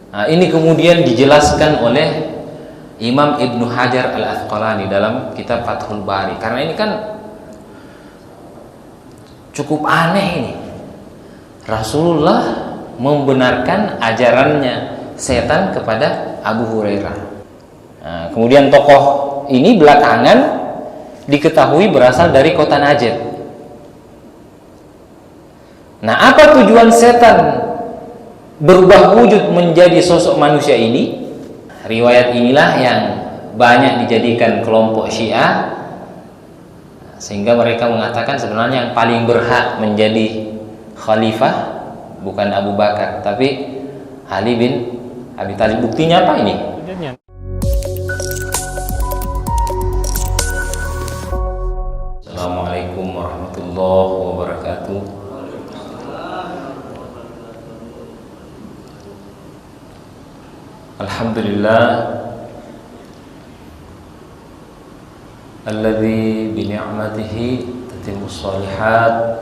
Nah, ini kemudian dijelaskan oleh Imam Ibnu Hajar Al-Asqalani dalam kitab Fathul Bari. Karena ini kan cukup aneh ini. Rasulullah membenarkan ajarannya setan kepada Abu Hurairah. Nah, kemudian tokoh ini belakangan diketahui berasal dari kota Najd. Nah, apa tujuan setan berubah wujud menjadi sosok manusia ini? Riwayat inilah yang banyak dijadikan kelompok Syiah, sehingga mereka mengatakan sebenarnya yang paling berhak menjadi khalifah bukan Abu Bakar, tapi Ali bin Abi Thalib. Buktinya apa ini? Assalamualaikum warahmatullahi wabarakatuh. Alhamdulillah alladzi bi ni'matihi tatimmus shalihat.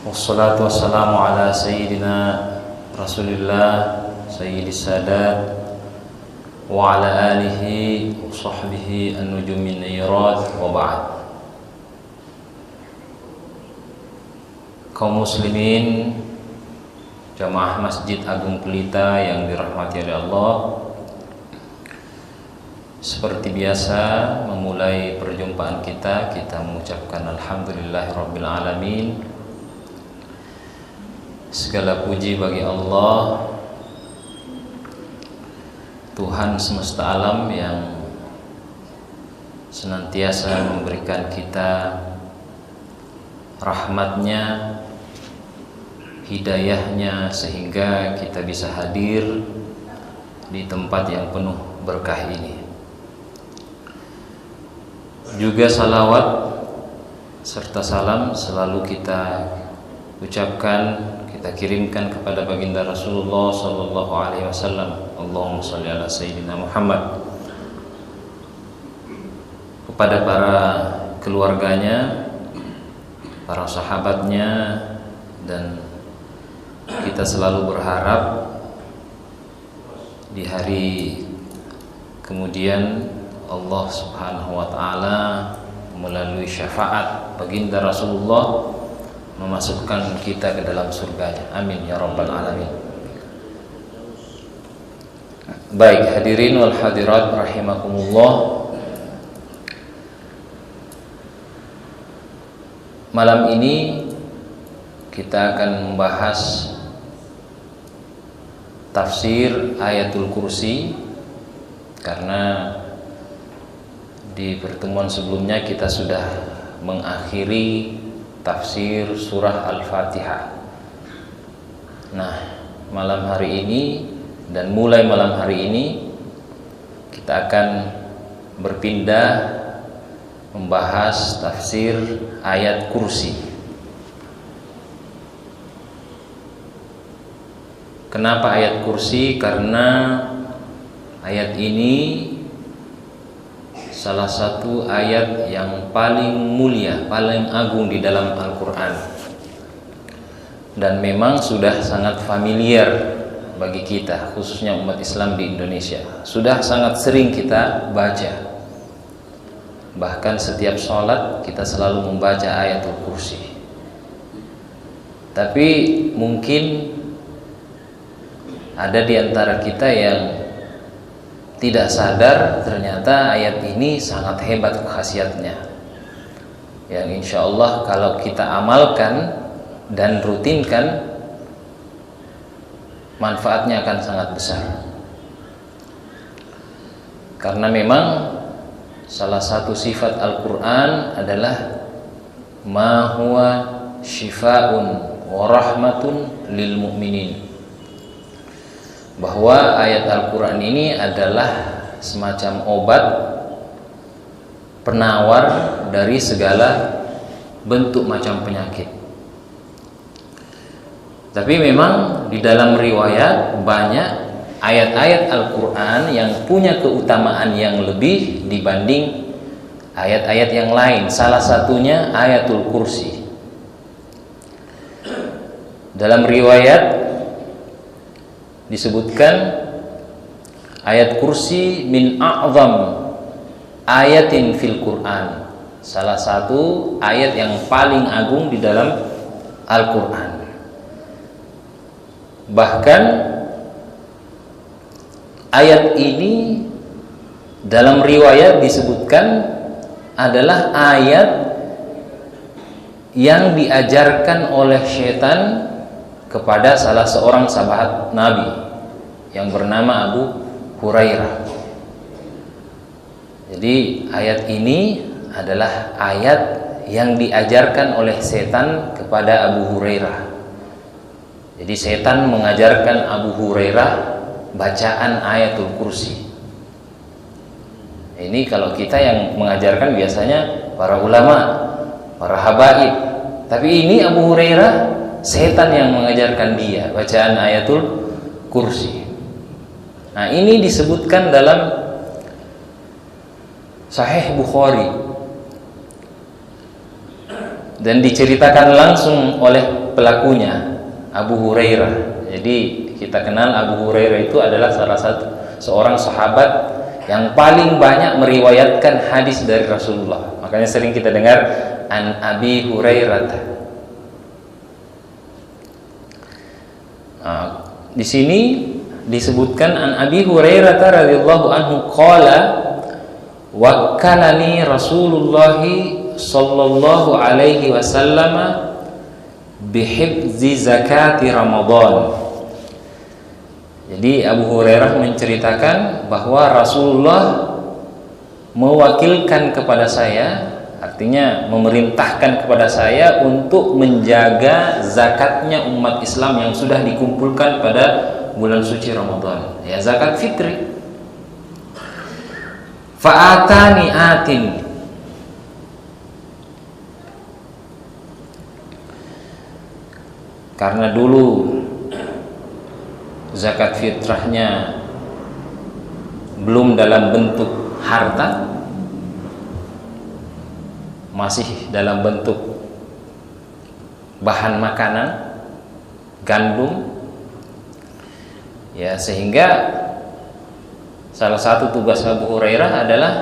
Wassalatu wassalamu ala sayyidina Rasulillah sayyidis sadat wa ala alihi wa sahbihi an-nujumin nayrat wa ba'd. Kaum muslimin jamaah Masjid Agung Pelita yang dirahmati oleh Allah, seperti biasa memulai perjumpaan kita mengucapkan alhamdulillahirabbil alamin. Segala puji bagi Allah, Tuhan semesta alam yang senantiasa memberikan kita rahmatnya, hidayahnya, sehingga kita bisa hadir di tempat yang penuh berkah ini. Juga salawat serta salam selalu kita ucapkan, kita kirimkan kepada baginda Rasulullah sallallahu alaihi wasallam. Allahumma shalli ala sayyidina Muhammad. Kepada para keluarganya, para sahabatnya, dan kita selalu berharap di hari kemudian Allah Subhanahu wa taala melalui syafaat baginda Rasulullah memasukkan kita ke dalam surganya. Amin ya rabbal alamin. Baik, hadirin wal hadirat rahimakumullah. Malam ini kita akan membahas tafsir ayatul kursi, karena di pertemuan sebelumnya kita sudah mengakhiri tafsir surah Al-Fatihah. Nah, malam hari ini dan mulai malam hari ini kita akan berpindah membahas tafsir ayat kursi. Kenapa ayat kursi? Karena ayat ini salah satu ayat yang paling mulia, paling agung di dalam Al-Quran, dan memang sudah sangat familiar bagi kita, khususnya umat Islam di Indonesia. Sudah sangat sering kita baca, bahkan setiap sholat kita selalu membaca ayatul kursi. Tapi mungkin ada di antara kita yang tidak sadar ternyata ayat ini sangat hebat khasiatnya, yang insya Allah kalau kita amalkan dan rutinkan, manfaatnya akan sangat besar. Karena memang salah satu sifat Al-Quran adalah ma huwa syifa'un wa rahmatun lil mu'minin, bahwa ayat Al-Quran ini adalah semacam obat penawar dari segala bentuk macam penyakit. Tapi memang di dalam riwayat banyak ayat-ayat Al-Quran yang punya keutamaan yang lebih dibanding ayat-ayat yang lain. Salah satunya ayatul kursi. Dalam riwayat disebutkan ayat kursi min a'zam ayatin fil Quran, salah satu ayat yang paling agung di dalam Al-Quran. Bahkan ayat ini dalam riwayat disebutkan adalah ayat yang diajarkan oleh syaitan kepada salah seorang sahabat Nabi yang bernama Abu Hurairah. Jadi ayat ini adalah ayat yang diajarkan oleh setan kepada Abu Hurairah. Jadi setan mengajarkan Abu Hurairah bacaan ayatul kursi. Ini kalau kita yang mengajarkan biasanya para ulama, para habaib. Tapi ini Abu Hurairah, setan yang mengajarkan dia bacaan ayatul kursi. Nah, ini disebutkan dalam Sahih Bukhari dan diceritakan langsung oleh pelakunya, Abu Hurairah. Jadi kita kenal Abu Hurairah itu adalah salah satu seorang sahabat yang paling banyak meriwayatkan hadis dari Rasulullah. Makanya sering kita dengar an Abi Hurairah. Nah, di sini disebutkan an Abi Hurairah radhiyallahu anhu qala wakkalani Rasulullah sallallahu alaihi wasallam bihifzi zakati Ramadan. Jadi Abu Hurairah menceritakan bahwa Rasulullah mewakilkan kepada saya, artinya memerintahkan kepada saya untuk menjaga zakatnya umat Islam yang sudah dikumpulkan pada bulan suci Ramadan, ya zakat fitri. Fa'atani atin, karena dulu zakat fitrahnya belum dalam bentuk harta, masih dalam bentuk bahan makanan, gandum, ya, sehingga salah satu tugas Abu Hurairah adalah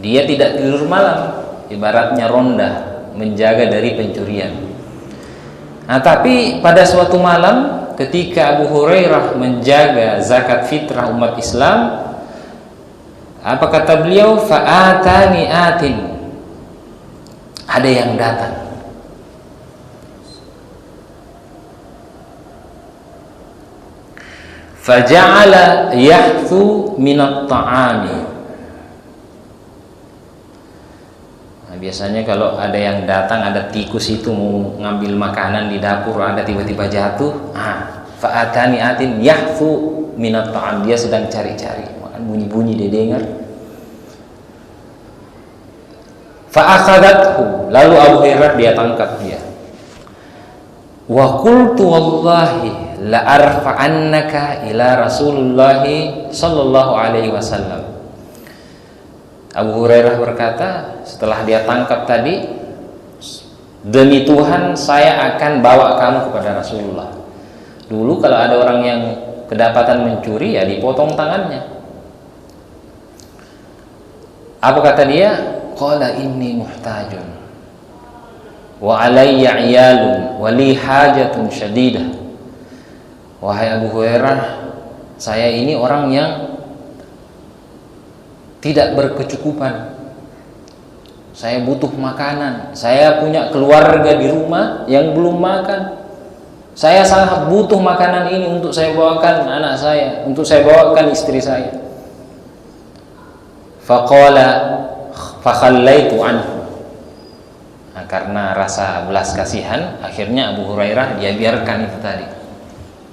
dia tidak tidur malam, ibaratnya ronda, menjaga dari pencurian. Nah, tapi pada suatu malam ketika Abu Hurairah menjaga zakat fitrah umat Islam, apa kata beliau? Fa'atani atin, ada yang datang. Faja'ala yahthu minat ta'ami. Nah, biasanya kalau ada yang datang, ada tikus itu mau ngambil makanan di dapur, ada tiba-tiba jatuh. Fa'atani atin yahthu minat ta'am, dia sedang cari-cari, makan bunyi-bunyi dia dengar. Fa'akhadathu, lalu Abu Hurairah dia tangkap dia. Wa qultu wallahi la arfa'annaka ila Rasulullah sallallahu alaihi wasallam. Abu Hurairah berkata setelah dia tangkap tadi, demi Tuhan saya akan bawa kamu kepada Rasulullah. Dulu kalau ada orang yang kedapatan mencuri, ya dipotong tangannya. Apa kata dia? Qala inni muhtajun wa alayya iyalun wa li hajatun syadidah. Wahai Abu Hurairah, saya ini orang yang tidak berkecukupan, saya butuh makanan, saya punya keluarga di rumah yang belum makan, saya sangat butuh makanan ini untuk saya bawakan anak saya, untuk saya bawakan istri saya. Faqala fakhallaitu anhu. Nah, karena rasa belas kasihan, akhirnya Abu Hurairah dia biarkan itu tadi.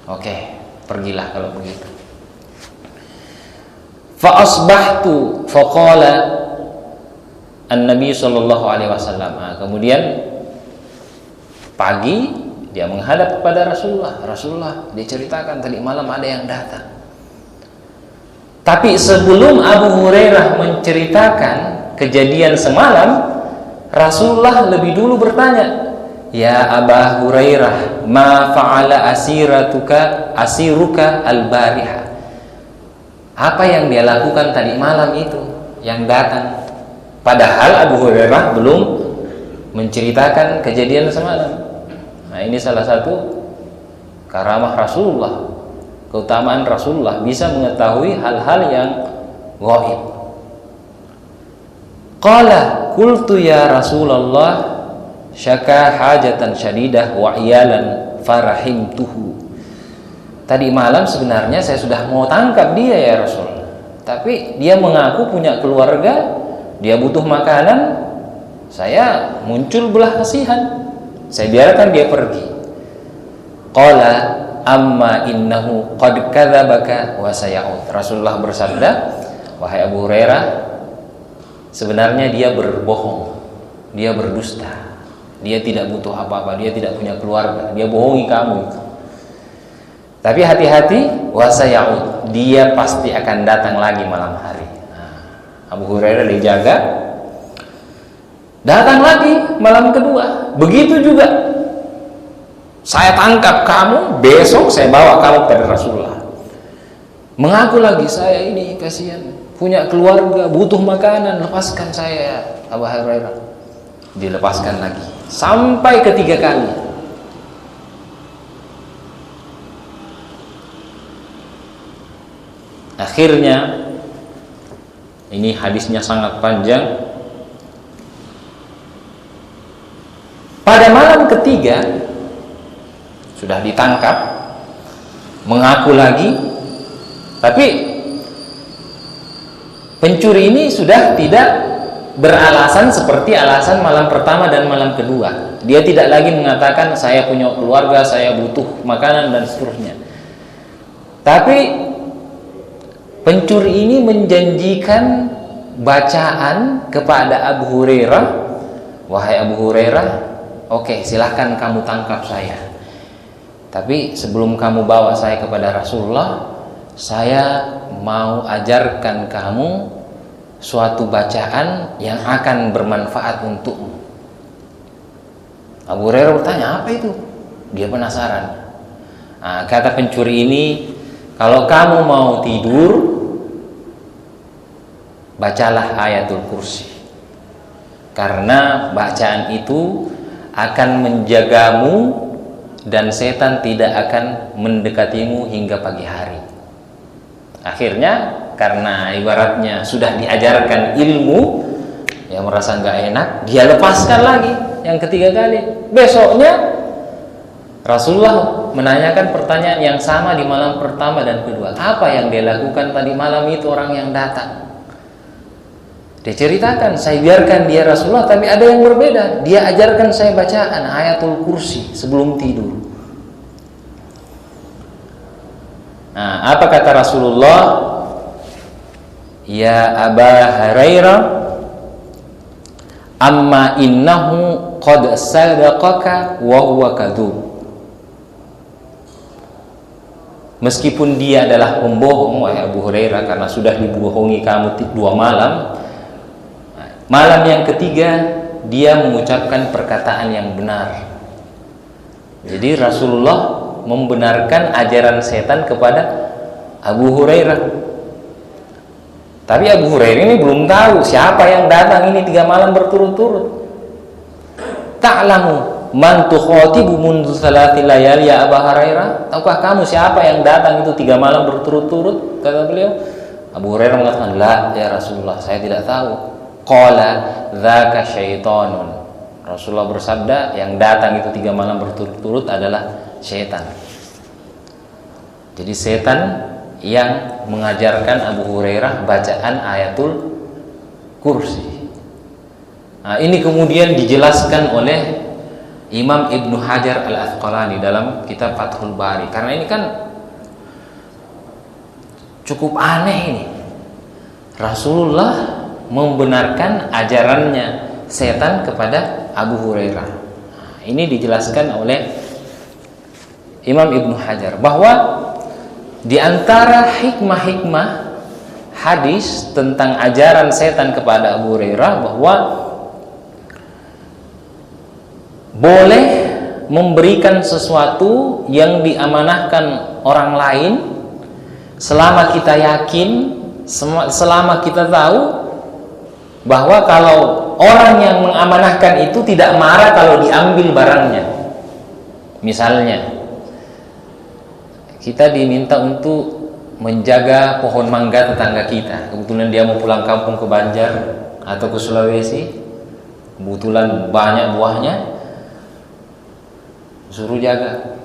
Oke, pergilah kalau begitu. Fa asbahtu faqala an-nabi sallallahu alaihi wasallam. Nah, kemudian pagi dia menghadap kepada Rasulullah. Rasulullah, dia ceritakan tadi malam ada yang datang. Tapi sebelum Abu Hurairah menceritakan kejadian semalam, Rasulullah lebih dulu bertanya, ya Aba Hurairah, ma fa'ala asiruka al-bariha. Apa yang dia lakukan tadi malam itu yang datang? Padahal Abu Hurairah belum menceritakan kejadian semalam. Nah, ini salah satu karamah Rasulullah, keutamaan Rasulullah, bisa mengetahui hal-hal yang ghaib. Qala qultu ya Rasulullah syaka hajatan syadidah wa iyalan farahimtuhu. Tadi malam sebenarnya saya sudah mau tangkap dia ya Rasul, tapi dia mengaku punya keluarga, dia butuh makanan, saya muncul belah kasihan, saya biarkan dia pergi. Qala amma innahu qad kadzabaka wa saya'ud. Rasulullah bersabda, wahai Abu Hurairah, sebenarnya dia berbohong, dia berdusta, dia tidak butuh apa-apa, dia tidak punya keluarga, dia bohongi kamu. Tapi hati-hati, wa saya'ud, dia pasti akan datang lagi malam hari. Nah, Abu Hurairah dijaga, datang lagi malam kedua, begitu juga. Saya tangkap kamu, besok saya bawa kamu pada Rasulullah. Mengaku lagi, saya ini kasihan, punya keluarga, butuh makanan, lepaskan saya, Abu Hurairah. Dilepaskan lagi sampai ketiga kali. Akhirnya, ini hadisnya sangat panjang. Pada malam ketiga sudah ditangkap, mengaku lagi, tapi pencuri ini sudah tidak beralasan seperti alasan malam pertama dan malam kedua. Dia tidak lagi mengatakan saya punya keluarga, saya butuh makanan dan seterusnya. Tapi pencuri ini menjanjikan bacaan kepada Abu Hurairah, wahai Abu Hurairah, oke, silahkan kamu tangkap saya, tapi sebelum kamu bawa saya kepada Rasulullah, saya mau ajarkan kamu suatu bacaan yang akan bermanfaat untukmu. Abu Hurairah bertanya, apa itu? Dia penasaran. Nah, kata pencuri ini, kalau kamu mau tidur, bacalah ayatul kursi, karena bacaan itu akan menjagamu dan setan tidak akan mendekatimu hingga pagi hari. Akhirnya karena ibaratnya sudah diajarkan ilmu, yang merasa nggak enak, dia lepaskan lagi yang ketiga kali. Besoknya Rasulullah menanyakan pertanyaan yang sama di malam pertama dan kedua. Apa yang dia lakukan tadi malam itu orang yang datang? Dia ceritakan, saya biarkan dia Rasulullah, tapi ada yang berbeda. Dia ajarkan saya bacaan ayatul kursi sebelum tidur. Nah, apa kata Rasulullah? Ya Aba Hurairah, amma innahu qad sadaqaka wa huwa kadzub. Meskipun dia adalah pembohong, wahai Abu Hurairah, karena sudah dibohongi kamu 2 malam. Malam yang ketiga dia mengucapkan perkataan yang benar. Jadi Rasulullah membenarkan ajaran setan kepada Abu Hurairah. Tapi Abu Hurairah ini belum tahu siapa yang datang ini 3 malam berturut-turut. Ta'lamu man tukhatibu mundu salati layali ya Abu Hurairah? Tahukah kamu siapa yang datang itu 3 malam berturut-turut? Kata beliau. Abu Hurairah mengatakan, la ya Rasulullah, saya tidak tahu. Qala dzaka syaitanun. Rasulullah bersabda, yang datang itu 3 malam berturut-turut adalah syaitan. Jadi setan yang mengajarkan Abu Hurairah bacaan ayatul kursi. Nah, ini kemudian dijelaskan oleh Imam Ibnu Hajar Al-Asqalani dalam kitab Fathul Bari. Karena ini kan cukup aneh ini. Rasulullah membenarkan ajarannya setan kepada Abu Hurairah. Nah, ini dijelaskan oleh Imam Ibnu Hajar bahwa di antara hikmah-hikmah hadis tentang ajaran setan kepada Abu Hurairah bahwa boleh memberikan sesuatu yang diamanahkan orang lain selama kita yakin, selama kita tahu bahwa kalau orang yang mengamanahkan itu tidak marah kalau diambil barangnya. Misalnya kita diminta untuk menjaga pohon mangga tetangga kita, kebetulan dia mau pulang kampung ke Banjar atau ke Sulawesi, kebetulan banyak buahnya, suruh jaga.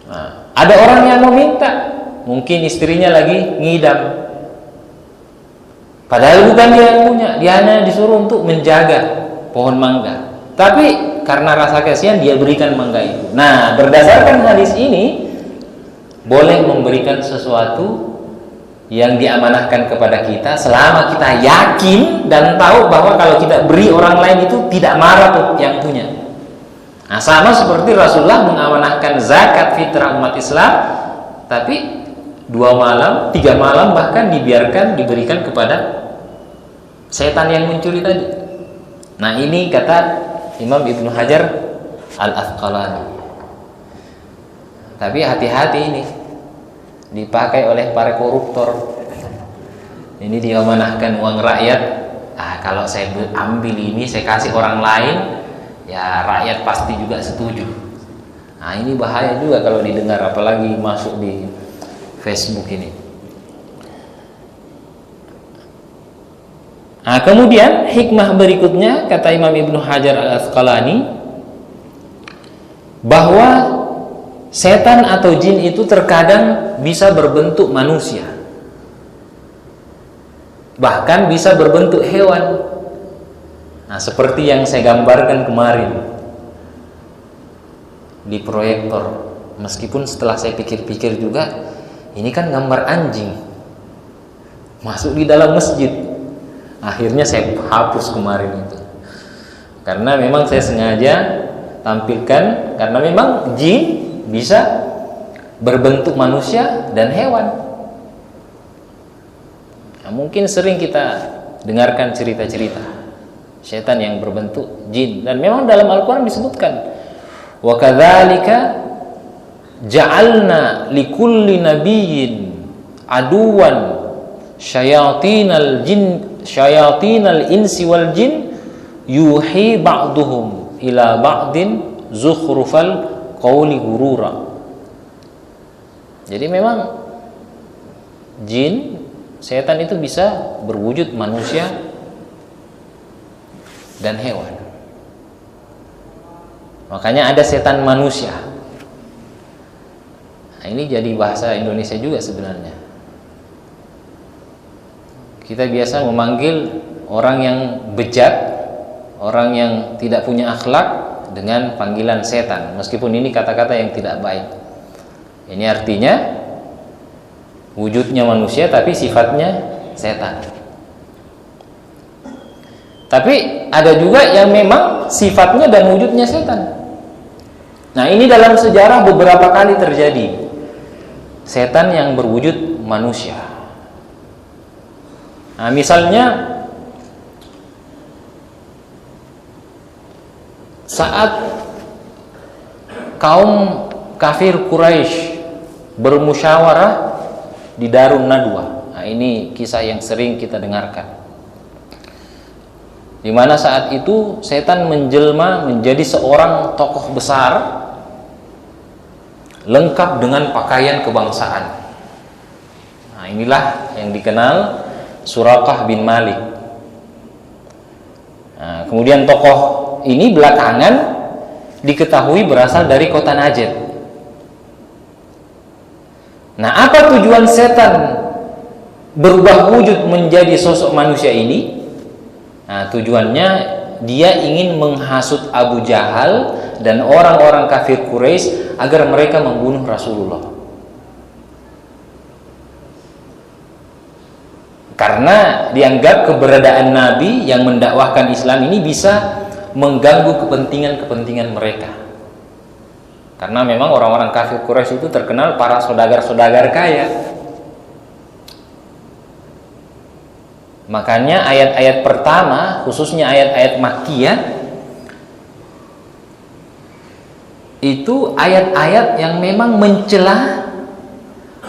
Nah, ada orang yang mau minta, mungkin istrinya lagi ngidam, padahal bukan dia yang punya, dia hanya disuruh untuk menjaga pohon mangga, tapi karena rasa kasihan dia berikan mangga itu. Nah, berdasarkan hadis ini, boleh memberikan sesuatu yang diamanahkan kepada kita selama kita yakin dan tahu bahwa kalau kita beri orang lain itu tidak marah tuh yang punya. Nah, sama seperti Rasulullah mengamanahkan zakat fitrah umat Islam, tapi 2 malam, 3 malam bahkan diberikan kepada setan yang mencuri tadi. Nah, ini kata Imam Ibnu Hajar Al-Asqalani. Tapi hati-hati, ini dipakai oleh para koruptor. Ini diamanahkan uang rakyat. Kalau saya ambil ini, saya kasih orang lain, ya rakyat pasti juga setuju. Nah, ini bahaya juga kalau didengar, apalagi masuk di Facebook ini. Nah, kemudian hikmah berikutnya kata Imam Ibnu Hajar Al-Asqalani, bahwa setan atau jin itu terkadang bisa berbentuk manusia, bahkan bisa berbentuk hewan. Nah, seperti yang saya gambarkan kemarin di proyektor. Meskipun setelah saya pikir-pikir juga, ini kan gambar anjing masuk di dalam masjid. Akhirnya saya hapus kemarin itu, karena memang saya sengaja tampilkan, karena memang jin bisa berbentuk manusia dan hewan. Nah, mungkin sering kita dengarkan cerita-cerita setan yang berbentuk jin, dan memang dalam Al-Quran disebutkan, wa kadzalika ja'alna likulli nabiyyin aduwan syayatinal insi wal jin yuhi ba'duhum ila ba'din zukhrufal qawli gurura. Jadi memang jin, setan itu bisa berwujud manusia dan hewan. Makanya ada setan manusia. Nah, ini jadi bahasa Indonesia juga sebenarnya. Kita biasa memanggil orang yang bejat, orang yang tidak punya akhlak dengan panggilan setan, meskipun ini kata-kata yang tidak baik. Ini artinya wujudnya manusia tapi sifatnya setan. Tapi ada juga yang memang sifatnya dan wujudnya setan. Nah, ini dalam sejarah beberapa kali terjadi setan yang berwujud manusia. Nah, misalnya saat kaum kafir Quraisy bermusyawarah di Darun Nadwa. Nah, ini kisah yang sering kita dengarkan, di mana saat itu setan menjelma menjadi seorang tokoh besar lengkap dengan pakaian kebangsaan. Nah, inilah yang dikenal Suraqah bin Malik. Nah, kemudian tokoh ini belakangan diketahui berasal dari kota Najd. Nah, apa tujuan setan berubah wujud menjadi sosok manusia ini? Nah, tujuannya dia ingin menghasut Abu Jahal dan orang-orang kafir Quraisy agar mereka membunuh Rasulullah. Karena dianggap keberadaan Nabi yang mendakwahkan Islam ini bisa mengganggu kepentingan-kepentingan mereka. Karena memang orang-orang kafir Quraisy itu terkenal para saudagar-saudagar kaya. Makanya ayat-ayat pertama, khususnya ayat-ayat Makkiyah, itu ayat-ayat yang memang mencela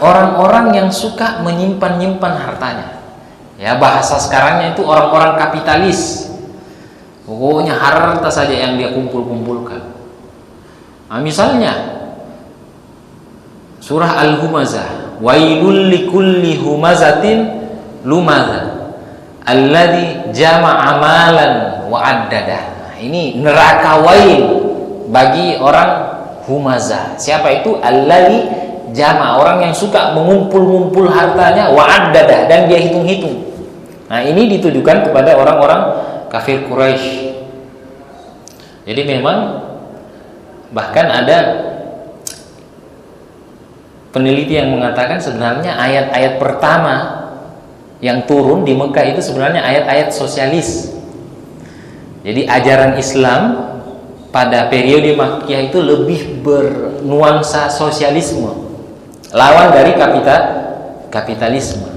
orang-orang yang suka menyimpan-nyimpan hartanya. Ya, bahasa sekarangnya itu orang-orang kapitalis. Pokoknya harta saja yang dia kumpul-kumpulkan. Nah, misalnya surah Al-Humazah, wailul likulli humazatin lumadza alladzi jama'a malan wa addadah. Nah, ini neraka wail bagi orang humazah. Siapa itu? Alladzi jama', orang yang suka mengumpul-ngumpul hartanya, wa addadah, dan dia hitung-hitung. Nah, ini ditujukan kepada orang-orang kafir Quraisy. Jadi memang bahkan ada peneliti yang mengatakan sebenarnya ayat-ayat pertama yang turun di Mekah itu sebenarnya ayat-ayat sosialis. Jadi ajaran Islam pada periode Makkiyah itu lebih bernuansa sosialisme, lawan dari kapitalisme.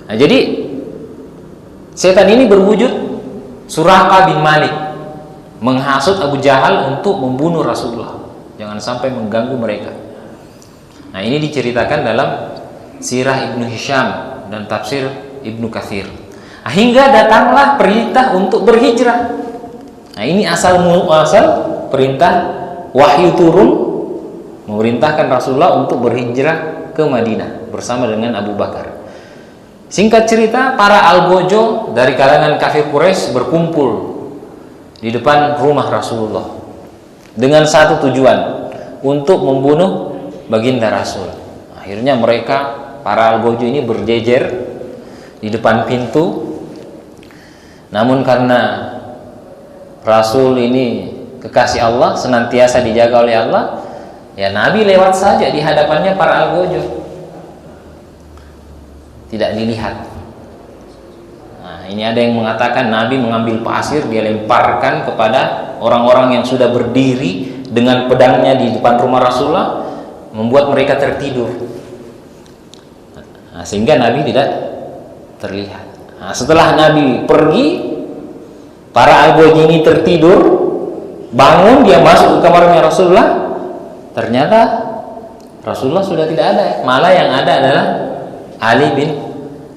Nah, jadi setan ini berwujud Suraqah bin Malik, menghasut Abu Jahal untuk membunuh Rasulullah, jangan sampai mengganggu mereka. Nah, ini diceritakan dalam Sirah Ibnu Hisham dan Tafsir Ibnu Katsir. Nah, hingga datanglah perintah untuk berhijrah. Nah, ini asal perintah wahyu turun memerintahkan Rasulullah untuk berhijrah ke Madinah bersama dengan Abu Bakar. Singkat cerita, para algojo dari kalangan kafir Quraisy berkumpul di depan rumah Rasulullah dengan satu tujuan, untuk membunuh baginda Rasul. Akhirnya mereka, para algojo ini berjejer di depan pintu. Namun karena Rasul ini kekasih Allah, senantiasa dijaga oleh Allah, ya Nabi lewat saja di hadapannya para algojo, tidak dilihat. Nah, ini ada yang mengatakan Nabi mengambil pasir, dia lemparkan kepada orang-orang yang sudah berdiri dengan pedangnya di depan rumah Rasulullah, membuat mereka tertidur. Nah, sehingga Nabi tidak terlihat. Nah, setelah Nabi pergi, para algojo ini tertidur, bangun, dia masuk ke kamarnya Rasulullah, ternyata Rasulullah sudah tidak ada, malah yang ada adalah Ali bin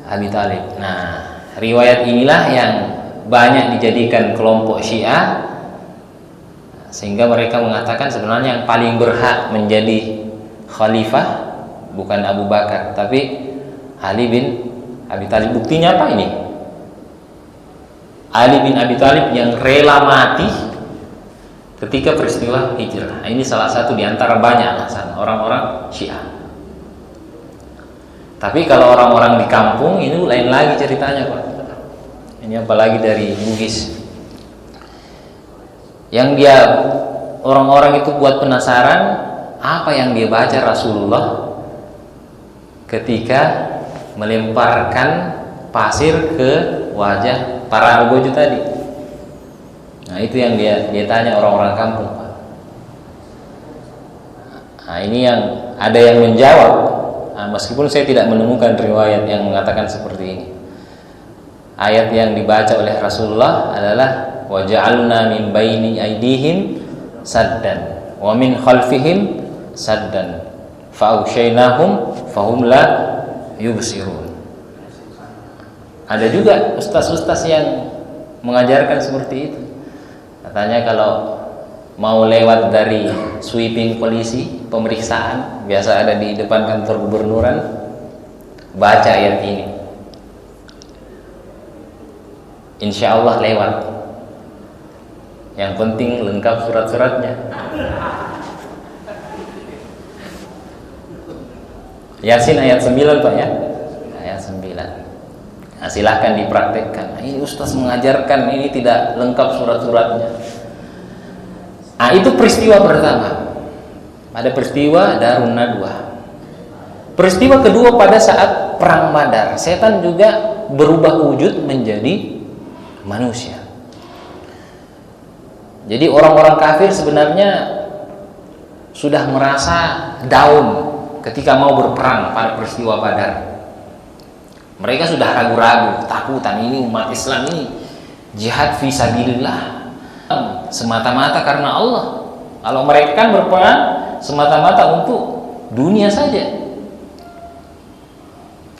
Abi Thalib. Nah, riwayat inilah yang banyak dijadikan kelompok Syiah, sehingga mereka mengatakan sebenarnya yang paling berhak menjadi khalifah bukan Abu Bakar, tapi Ali bin Abi Thalib. Buktinya apa ini? Ali bin Abi Thalib yang rela mati ketika peristiwa hijrah. Nah, ini salah satu di antara banyak alasan orang-orang Syiah. Tapi kalau orang-orang di kampung ini lain lagi ceritanya, Pak. Ini apalagi dari Bugis. Yang dia, orang-orang itu buat penasaran apa yang dia baca Rasulullah ketika melemparkan pasir ke wajah para algojo tadi. Nah, itu yang dia tanya orang-orang kampung, Pak. Nah, ini yang ada yang menjawab. Nah, meskipun saya tidak menemukan riwayat yang mengatakan seperti ini. Ayat yang dibaca oleh Rasulullah adalah waja'alna min baini aydihim saddan wa min khalfihim saddan fa'usyainahum fahum la yubsirun. Ada juga ustaz-ustaz yang mengajarkan seperti itu. Katanya kalau mau lewat dari sweeping polisi, pemeriksaan biasa ada di depan kantor gubernuran, baca ayat ini, insya Allah lewat. Yang penting lengkap surat-suratnya. Yasin ayat 9, Pak, ya, ayat 9. Nah, silahkan dipraktekkan. Ini ustaz mengajarkan ini tidak lengkap surat-suratnya. Nah, itu peristiwa pertama. Pada peristiwa Darun Nadwah. Peristiwa kedua pada saat perang Badar, setan juga berubah wujud menjadi manusia. Jadi orang-orang kafir sebenarnya sudah merasa down ketika mau berperang pada peristiwa Badar. Mereka sudah ragu-ragu, takutan, ini umat Islam ini jihad fi sabilillah, semata-mata karena Allah. Kalau mereka kan berperang semata-mata untuk dunia saja.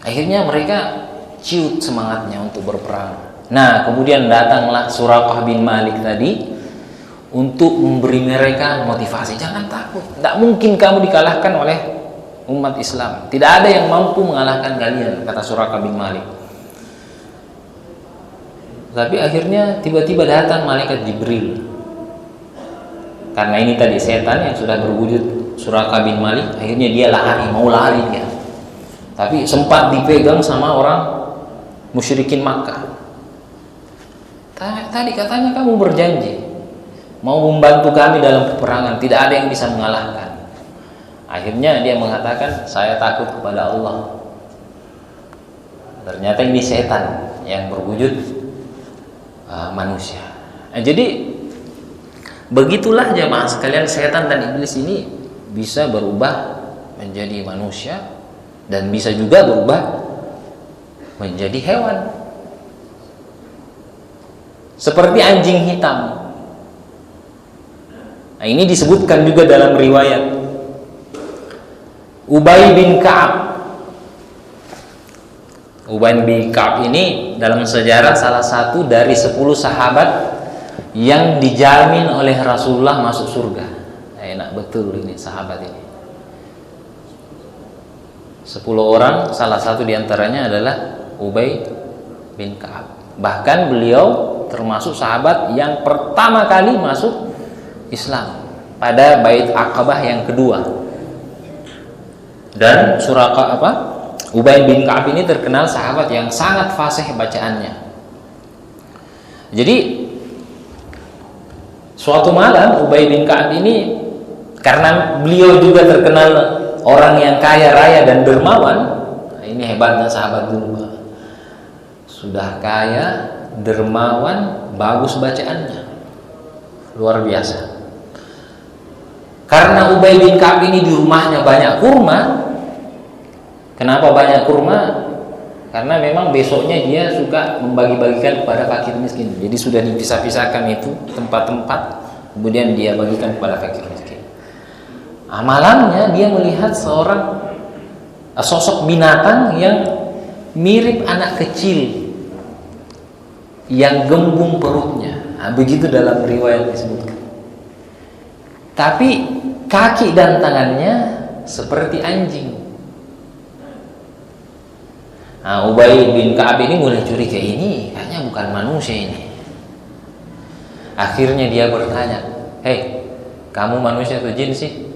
Akhirnya mereka ciut semangatnya untuk berperang. Nah, kemudian datanglah Suraqah bin Malik tadi untuk memberi mereka motivasi. Jangan takut. Tidak mungkin kamu dikalahkan oleh umat Islam. Tidak ada yang mampu mengalahkan kalian, kata Suraqah bin Malik. Tapi akhirnya tiba-tiba datang malaikat Jibril. Karena ini tadi setan yang sudah berwujud Suraqah bin Malik, akhirnya dia mau lari dia. Tapi sempat dipegang sama orang musyrikin Makkah. Tadi katanya kamu berjanji mau membantu kami dalam peperangan, tidak ada yang bisa mengalahkan. Akhirnya dia mengatakan, saya takut kepada Allah. Ternyata ini setan yang berwujud manusia. Jadi begitulah jemaah sekalian, setan dan iblis ini bisa berubah menjadi manusia dan bisa juga berubah menjadi hewan. Seperti anjing hitam. Nah, ini disebutkan juga dalam riwayat Ubay bin Ka'ab. Ubay bin Ka'ab ini dalam sejarah salah satu dari 10 sahabat yang dijamin oleh Rasulullah masuk surga. Enak betul ini sahabat ini. 10 orang, salah satu diantaranya adalah Ubay bin Ka'ab. Bahkan beliau termasuk sahabat yang pertama kali masuk Islam pada Bait Aqabah yang kedua. Dan Ubay bin Ka'ab ini terkenal sahabat yang sangat fasih bacaannya. Jadi suatu malam Ubay bin Ka'ab ini, karena beliau juga terkenal orang yang kaya raya dan dermawan. Nah, ini hebatnya sahabat dulu, sudah kaya, dermawan, bagus bacaannya, luar biasa. Karena Ubay bin Ka'ab ini di rumahnya banyak kurma. Kenapa banyak kurma? Karena memang besoknya dia suka membagi-bagikan kepada fakir miskin. Jadi sudah dipisah-pisahkan itu tempat-tempat, kemudian dia bagikan kepada fakir miskin. Malamnya dia melihat seorang sosok binatang yang mirip anak kecil yang gembung perutnya. Begitu dalam riwayat disebutkan. Tapi kaki dan tangannya seperti anjing. Ubay bin Ka'ab ini mulai curiga, ini kayaknya bukan manusia ini. Akhirnya dia bertanya, "Hei, kamu manusia atau jin sih?"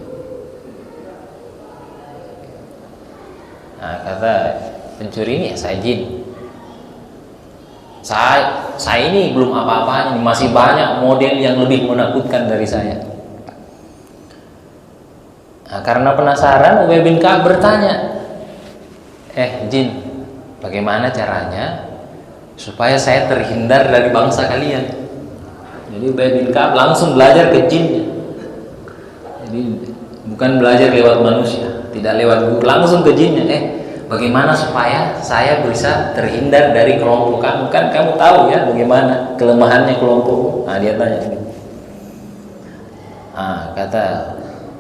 Kata pencuri ini, "Ya, saya jin. Saya ini belum apa-apanya, masih banyak model yang lebih menakutkan dari saya." Karena penasaran, Ubay bin Ka'ab bertanya, "Jin, bagaimana caranya supaya saya terhindar dari bangsa kalian?" Jadi Ubay bin Ka'ab langsung belajar ke jinnya. Jadi bukan belajar lewat manusia, tidak lewat guru, langsung ke jinnya. Bagaimana supaya saya bisa terhindar dari kelompok kamu? Kan kamu tahu ya bagaimana kelemahannya kelompokmu. Dia tanya gitu. Kata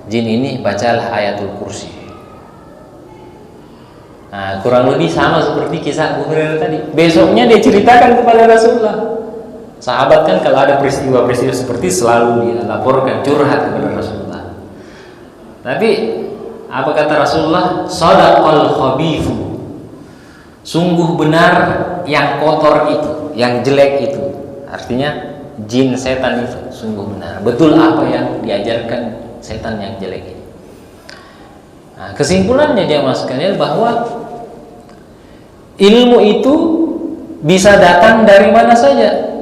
jin ini, bacalah ayatul kursi. Kurang lebih sama seperti kisah Abu Hurairah tadi. Besoknya dia ceritakan kepada Rasulullah. Sahabat kan kalau ada peristiwa-peristiwa seperti selalu dia laporkan, curhat kepada Rasulullah. Tapi apa kata Rasulullah? Shadaqal khabithu. Sungguh benar yang kotor itu, yang jelek itu. Artinya jin setan itu sungguh benar. Betul apa yang diajarkan setan yang jelek ini. Kesimpulannya jemaah sekalian bahwa ilmu itu bisa datang dari mana saja.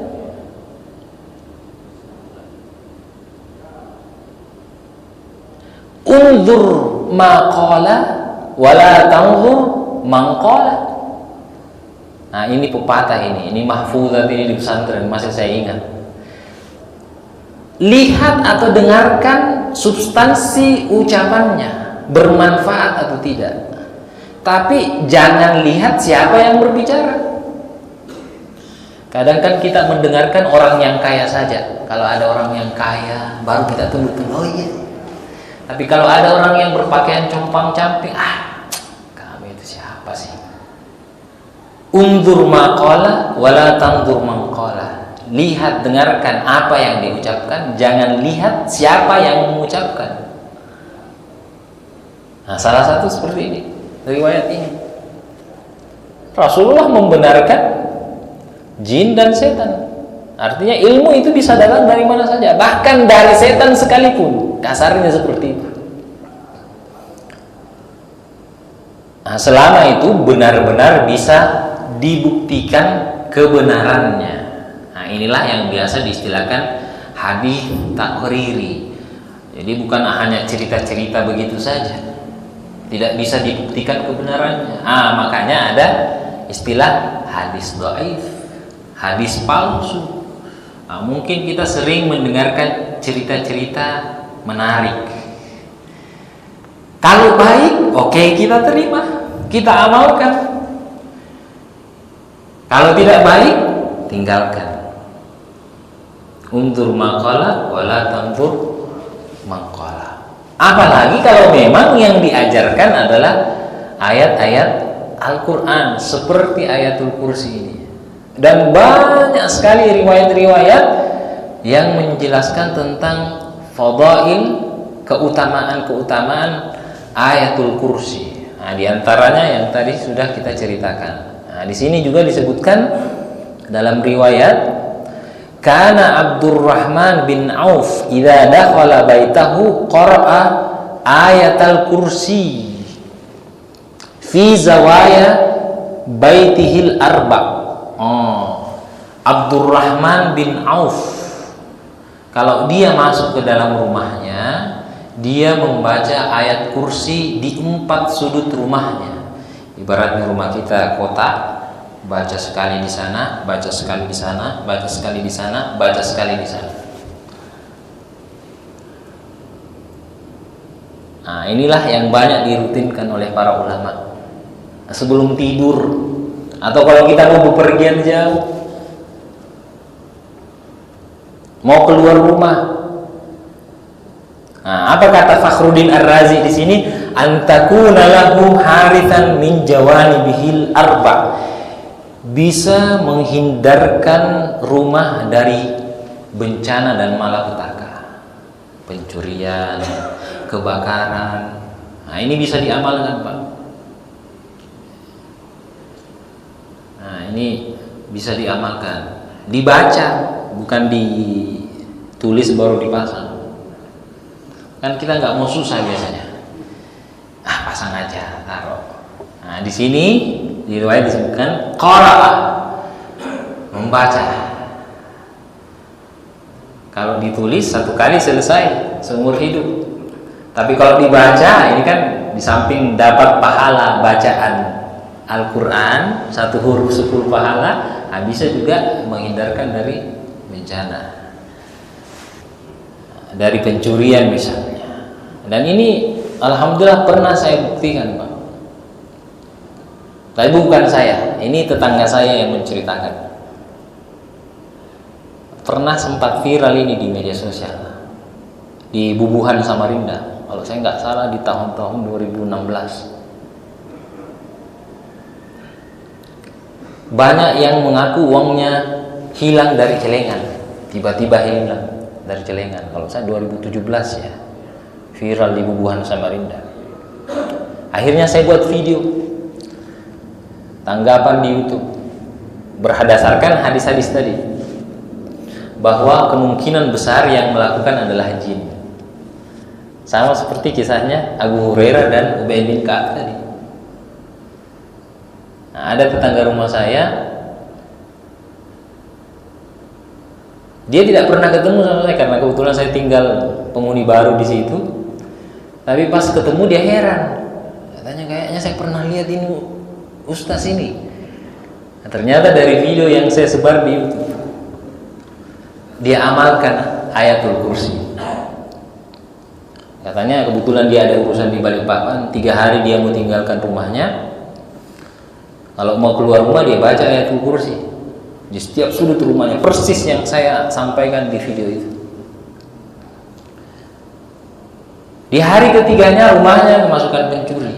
Unzur ma qala wala tanzur man qala. Ini pepatah ini mahfuzat ini di pesantren, masih saya ingat. Lihat atau dengarkan substansi ucapannya, bermanfaat atau tidak. Tapi jangan lihat siapa yang berbicara. Kadang kan kita mendengarkan orang yang kaya saja. Kalau ada orang yang kaya, baru kita tunduk-tunduk, oh iya. Tapi kalau ada orang yang berpakaian compang-camping, kamu itu siapa sih? Undur maqala wala tandur maqala. Lihat, dengarkan apa yang diucapkan, jangan lihat siapa yang mengucapkan. Nah, salah satu seperti ini, riwayat ini. Rasulullah membenarkan jin dan setan. Artinya ilmu itu bisa datang dari mana saja, bahkan dari setan sekalipun. Kasarnya seperti itu. Nah, selama itu benar-benar bisa dibuktikan kebenarannya. Nah, inilah yang biasa diistilahkan hadis takriri. Jadi bukan hanya cerita-cerita begitu saja, tidak bisa dibuktikan kebenarannya. Makanya ada istilah hadis dhaif, hadis palsu. Mungkin kita sering mendengarkan cerita-cerita menarik. Kalau baik, oke, kita terima, kita amalkan. Kalau tidak baik, tinggalkan. Undur maqala wala tandur maqala. Apalagi kalau memang yang diajarkan adalah ayat-ayat Al-Quran seperti ayatul kursi ini. Dan banyak sekali riwayat-riwayat yang menjelaskan tentang fadail, keutamaan-keutamaan ayatul kursi. Nah, di antaranya yang tadi sudah kita ceritakan. Nah, di sini juga disebutkan dalam riwayat, kana Abdurrahman bin Auf idza dakhala baitahu qara'a ayatal kursi fi zawaya baitihil arba'. Abdurrahman bin Auf kalau dia masuk ke dalam rumahnya, dia membaca ayat kursi di 4 sudut rumahnya. Ibaratnya rumah kita kotak, baca sekali di sana, baca sekali di sana, baca sekali di sana, baca sekali di sana. Nah, inilah yang banyak dirutinkan oleh para ulama sebelum tidur, atau kalau kita mau bepergian jauh, mau keluar rumah. Nah, apa kata Fakhruddin Ar-Razi di sini? Antakuna lahu harithan min jawanibihil arba. Bisa menghindarkan rumah dari bencana dan malapetaka, pencurian, kebakaran. Nah, ini bisa diamalkan, Pak. Nah, ini bisa diamalkan, dibaca, bukan ditulis baru dipasang. Kan kita nggak mau susah biasanya. Pasang aja, taruh. Nah, di sini di riwayat disebutkan qara'a, membaca. Kalau ditulis 1 kali selesai seumur hidup. Tapi kalau dibaca, ini kan di samping dapat pahala bacaan Al-Quran 1 huruf 10 pahala, bisa juga menghindarkan dari bencana, dari pencurian misalnya. Dan ini alhamdulillah pernah saya buktikan, Pak. Tapi bukan saya, ini tetangga saya yang menceritakan. Pernah sempat viral ini di media sosial, di Bubuhan Samarinda, kalau saya nggak salah di tahun-tahun 2016. Banyak yang mengaku uangnya hilang dari celengan, tiba-tiba hilang dari celengan. Kalau saya 2017 ya, viral di Bubuhan Samarinda. Akhirnya saya buat video tanggapan di YouTube berdasarkan hadis-hadis tadi, bahwa kemungkinan besar yang melakukan adalah jin. Sama seperti kisahnya Abu Hurairah dan Ubay bin Ka'ab tadi. Nah, ada tetangga rumah saya, dia tidak pernah ketemu sama saya karena kebetulan saya tinggal penghuni baru di situ. Tapi pas ketemu dia heran, katanya kayaknya saya pernah lihat ini ustaz ini. Nah, ternyata dari video yang saya sebar di YouTube, dia amalkan ayatul kursi. Katanya kebetulan dia ada urusan di Balikpapan, 3 hari dia mau tinggalkan rumahnya. Kalau mau keluar rumah dia baca ayatul kursi di setiap sudut rumahnya, persis yang saya sampaikan di video itu. Di hari ketiganya rumahnya kemasukan pencuri.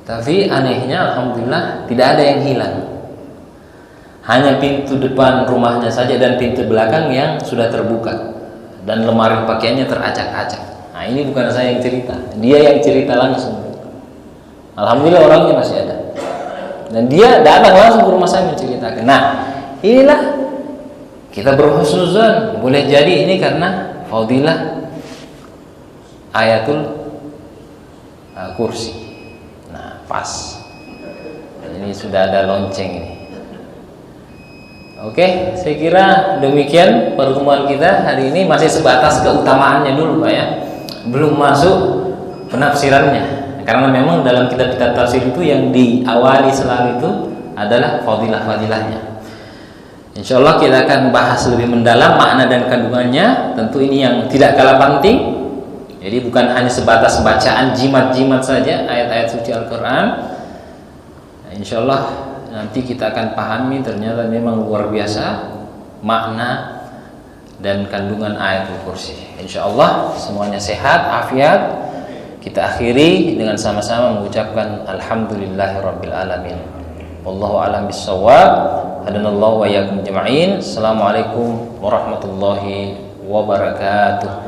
Tapi anehnya alhamdulillah tidak ada yang hilang. Hanya pintu depan rumahnya saja dan pintu belakang yang sudah terbuka. Dan lemari pakaiannya teracak-acak. Nah, ini bukan saya yang cerita, dia yang cerita langsung. Alhamdulillah orangnya masih ada. Dan dia datang langsung ke rumah saya menceritakan. Nah, inilah kita berhusnuzon. Boleh jadi ini karena fadilah ayatul kursi. Nah, pas. Ini sudah ada lonceng ini. Oke, saya kira demikian pertemuan kita hari ini, masih sebatas keutamaannya dulu Pak ya. Belum masuk penafsirannya. Karena memang dalam kitab-kitab tafsir itu yang diawali selalu itu adalah fadilah-fadilahnya. Insya Allah kita akan bahas lebih mendalam makna dan kandungannya. Tentu ini yang tidak kalah penting. Jadi bukan hanya sebatas bacaan jimat-jimat saja ayat-ayat suci Al-Quran. Insya Allah nanti kita akan pahami ternyata memang luar biasa makna dan kandungan ayatul kursi. Insya Allah semuanya sehat, afiat. Kita akhiri dengan sama-sama mengucapkan alhamdulillahirabbil alamin. Wallahu a'lam bissawab. Hadanallahu wa iyyakum jama'in. Assalamualaikum warahmatullahi wabarakatuh.